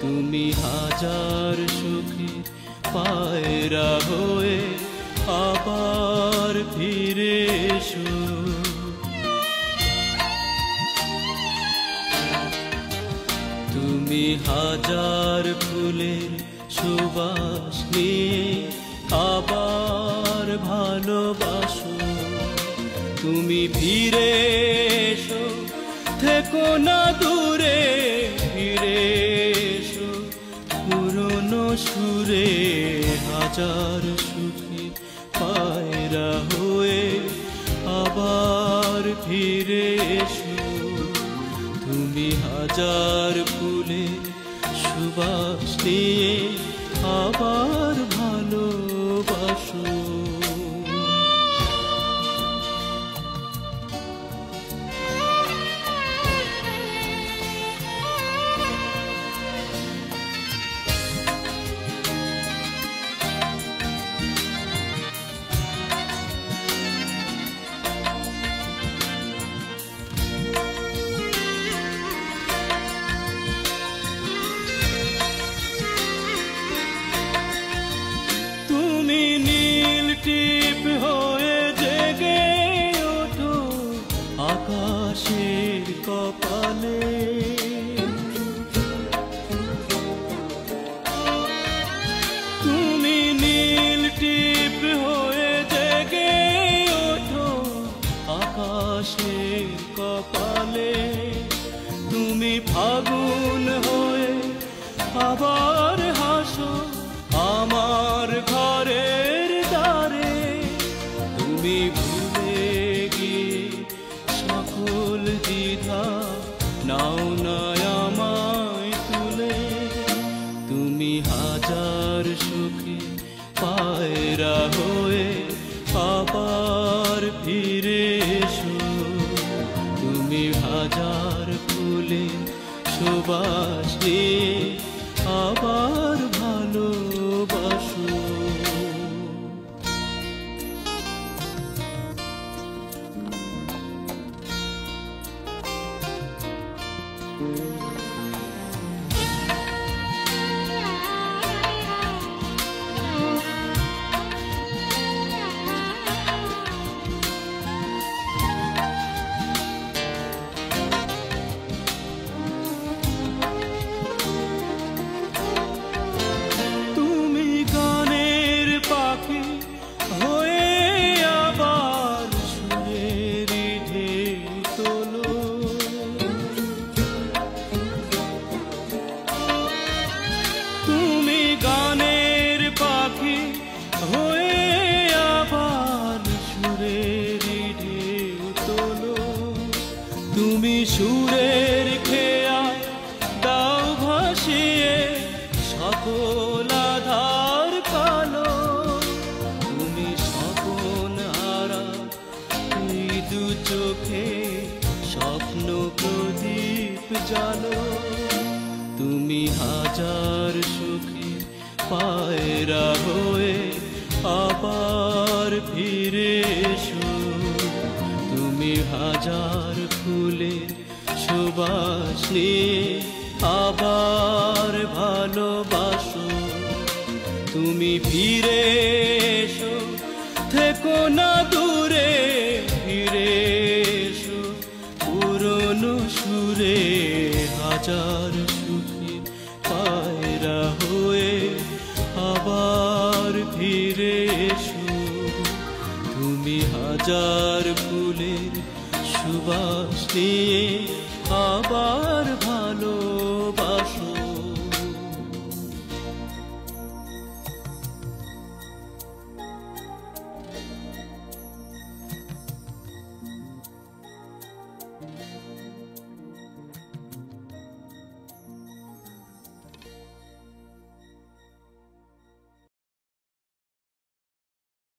তুমি হাজার সুখে পায়রা হয়ে আবার ফিরে এসো। তুমি হাজার ফুলের সুবাস নিয়ে আবার ভালোবাসো। তুমি ফিরে এসো, থেকো না দূরে, ফিরে এসো পুরনো সুরে। হাজার সুখী পায়রা হয়ে আবার ফিরে এসো। তুমি হাজার ফুলের সুবাস নিয়ে আবার ভালোবাসো। তুমি নীল টিপ হয়ে জেগে ওঠো আকাশের কপালে। তুমি নীল টিপ হয়ে জেগে ওঠো আকাশের কপালে। তুমি ফাগুন হয়ে আবার হাসো আমার ঘরের দ্বারে। তুমি ভুলে গিয়ে সকল দ্বিধা নাও না আমায় তুলে। তুমি হাজার সুখে পায়রা হয়ে আবার ফিরে এসো। তুমি হাজার ফুলের সুবাস নিয়ে আবার ভালোবাসো। তুমি সুরের খেয়া দাও ভাসিয়ে সকল আধার কালো। তুমি স্বপন হারা তুই দু চোখে স্বপ্ন প্রদীপ জালো। তুমি হাজার সুখী পায়রা হয়ে আবার ফিরে এসো। তুমি হাজার ফুলের সুবাস নিয়ে আবার ভালোবাসো। তুমি ফিরে এসো, থেকো না দূরে, ফিরে এসো পুরনো সুরে। হাজার সুখী পায়রা হয়ে আবার ফিরে এসো। তুমি হাজার ফুলের সুবাস নিয়ে